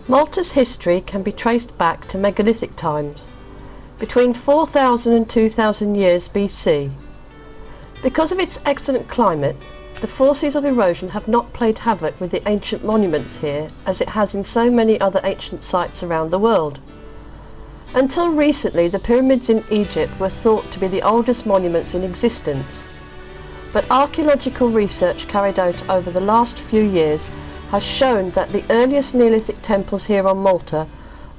Malta's history can be traced back to Megalithic times, between 4,000 and 2,000 years BC. Because of its excellent climate, the forces of erosion have not played havoc with the ancient monuments here as it has in so many other ancient sites around the world. Until recently, the pyramids in Egypt were thought to be the oldest monuments in existence. But archaeological research carried out over the last few years has shown that the earliest Neolithic temples here on Malta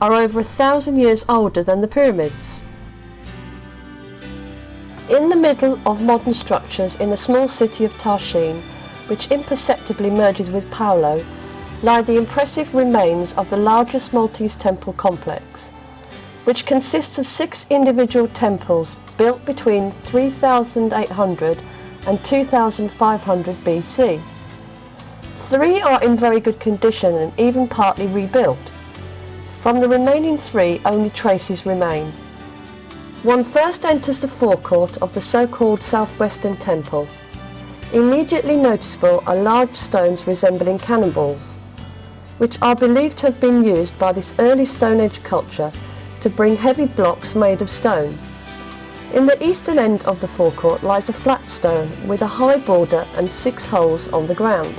are over 1,000 years older than the pyramids. In the middle of modern structures in the small city of Tarxien, which imperceptibly merges with Paolo, lie the impressive remains of the largest Maltese temple complex, which consists of 6 individual temples built between 3,800 and 2,500 BC. 3 are in very good condition and even partly rebuilt. From the remaining 3, only traces remain. One first enters the forecourt of the so-called southwestern temple. Immediately noticeable are large stones resembling cannonballs, which are believed to have been used by this early Stone Age culture to bring heavy blocks made of stone. In the eastern end of the forecourt lies a flat stone with a high border and 6 holes on the ground,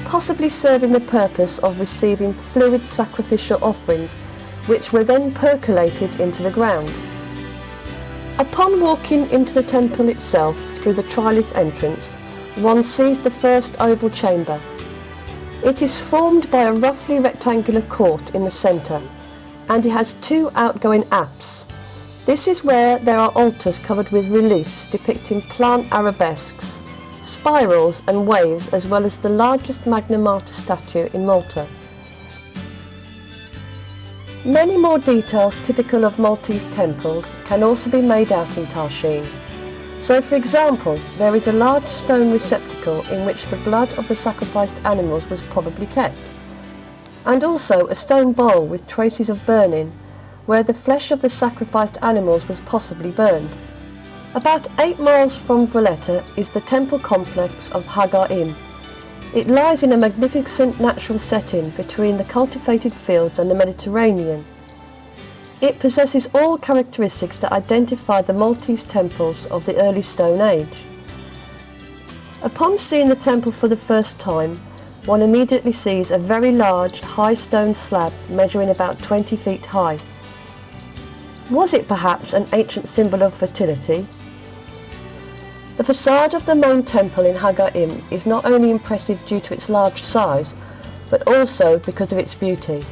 possibly serving the purpose of receiving fluid sacrificial offerings which were then percolated into the ground. Upon walking into the temple itself through the trilith entrance, one sees the first oval chamber. It is formed by a roughly rectangular court in the centre, and it has 2 outgoing apses. This is where there are altars covered with reliefs depicting plant arabesques, spirals and waves, as well as the largest Magna Mater statue in Malta. Many more details typical of Maltese temples can also be made out in Tarxien. So, for example, there is a large stone receptacle in which the blood of the sacrificed animals was probably kept, and also a stone bowl with traces of burning, where the flesh of the sacrificed animals was possibly burned. About 8 miles from Valletta is the temple complex of Ħaġar Qim. It lies in a magnificent natural setting between the cultivated fields and the Mediterranean. It possesses all characteristics that identify the Maltese temples of the early Stone Age. Upon seeing the temple for the first time, one immediately sees a very large, high stone slab measuring about 20 feet high. Was it perhaps an ancient symbol of fertility? The facade of the main temple in Ħaġar Qim is not only impressive due to its large size, but also because of its beauty.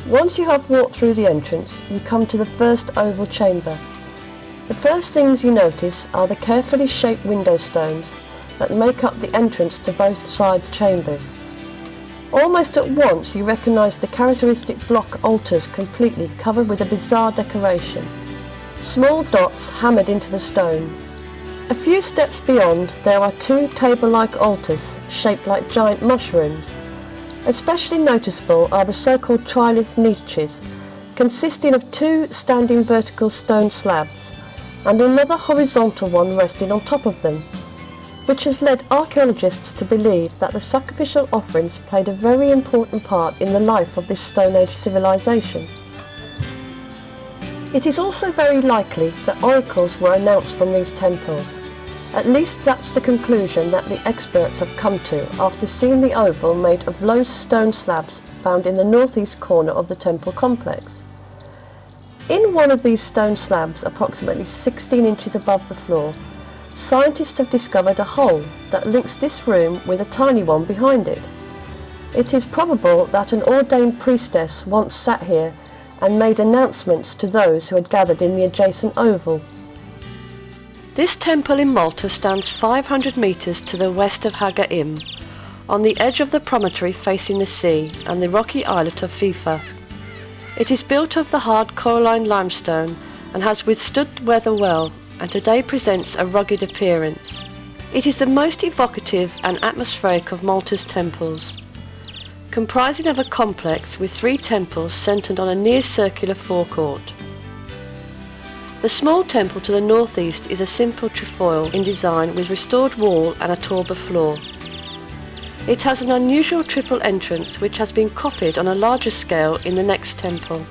Once you have walked through the entrance, you come to the first oval chamber. The first things you notice are the carefully shaped window stones that make up the entrance to both sides chambers. Almost at once you recognise the characteristic block altars completely covered with a bizarre decoration. Small dots hammered into the stone. A few steps beyond there are 2 table-like altars shaped like giant mushrooms. Especially noticeable are the so-called trilith niches, consisting of 2 standing vertical stone slabs and another horizontal one resting on top of them, which has led archaeologists to believe that the sacrificial offerings played a very important part in the life of this Stone Age civilization. It is also very likely that oracles were announced from these temples. At least that's the conclusion that the experts have come to after seeing the oval made of low stone slabs found in the northeast corner of the temple complex. In one of these stone slabs, approximately 16 inches above the floor, scientists have discovered a hole that links this room with a tiny one behind it. It is probable that an ordained priestess once sat here and made announcements to those who had gathered in the adjacent oval. This temple in Malta stands 500 metres to the west of Ħaġar Qim, on the edge of the promontory facing the sea and the rocky islet of Fifa. It is built of the hard coralline limestone and has withstood weather well, and today presents a rugged appearance. It is the most evocative and atmospheric of Malta's temples, comprising of a complex with 3 temples centred on a near-circular forecourt. The small temple to the northeast is a simple trefoil in design with restored wall and a torba floor. It has an unusual triple entrance which has been copied on a larger scale in the next temple.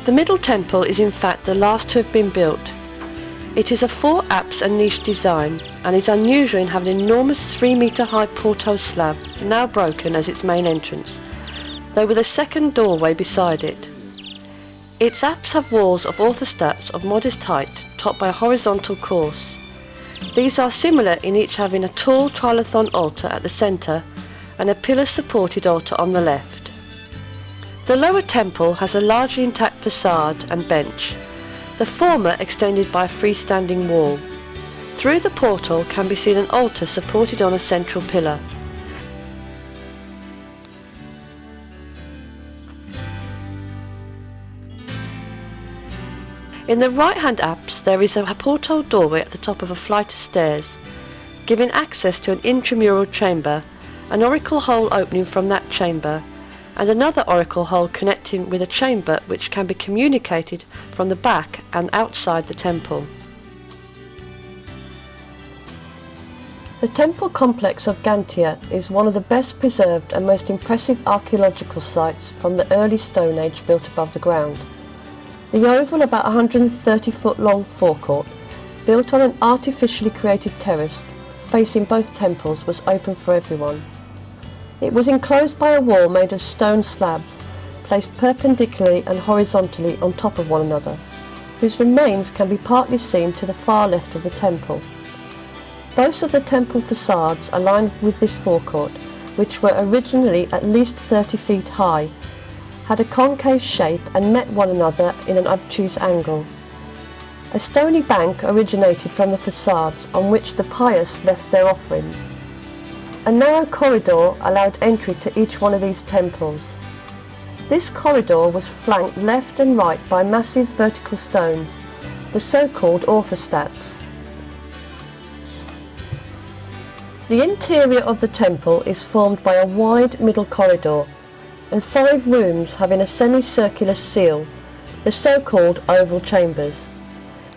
The middle temple is in fact the last to have been built. It is a 4 apse and niche design and is unusual in having an enormous 3-metre high portal slab, now broken, as its main entrance, though with a second doorway beside it. Its apse have walls of orthostats of modest height topped by a horizontal course. These are similar in each having a tall trilithon altar at the centre and a pillar-supported altar on the left. The lower temple has a largely intact facade and bench, the former extended by a freestanding wall. Through the portal can be seen an altar supported on a central pillar. In the right-hand apse there is a portal doorway at the top of a flight of stairs, giving access to an intramural chamber, an oracle hole opening from that chamber, and another oracle hole connecting with a chamber which can be communicated from the back and outside the temple. The temple complex of Ġgantija is one of the best preserved and most impressive archaeological sites from the early Stone Age built above the ground. The oval, about 130-foot long forecourt, built on an artificially created terrace facing both temples, was open for everyone. It was enclosed by a wall made of stone slabs, placed perpendicularly and horizontally on top of one another, whose remains can be partly seen to the far left of the temple. Both of the temple facades are lined with this forecourt, which were originally at least 30 feet high, had a concave shape and met one another in an obtuse angle. A stony bank originated from the facades on which the pious left their offerings. A narrow corridor allowed entry to each one of these temples. This corridor was flanked left and right by massive vertical stones, the so-called orthostats. The interior of the temple is formed by a wide middle corridor and 5 rooms having a semicircular seal, the so-called oval chambers.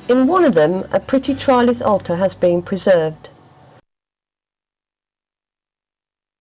In one of them, a pretty trilith altar has been preserved.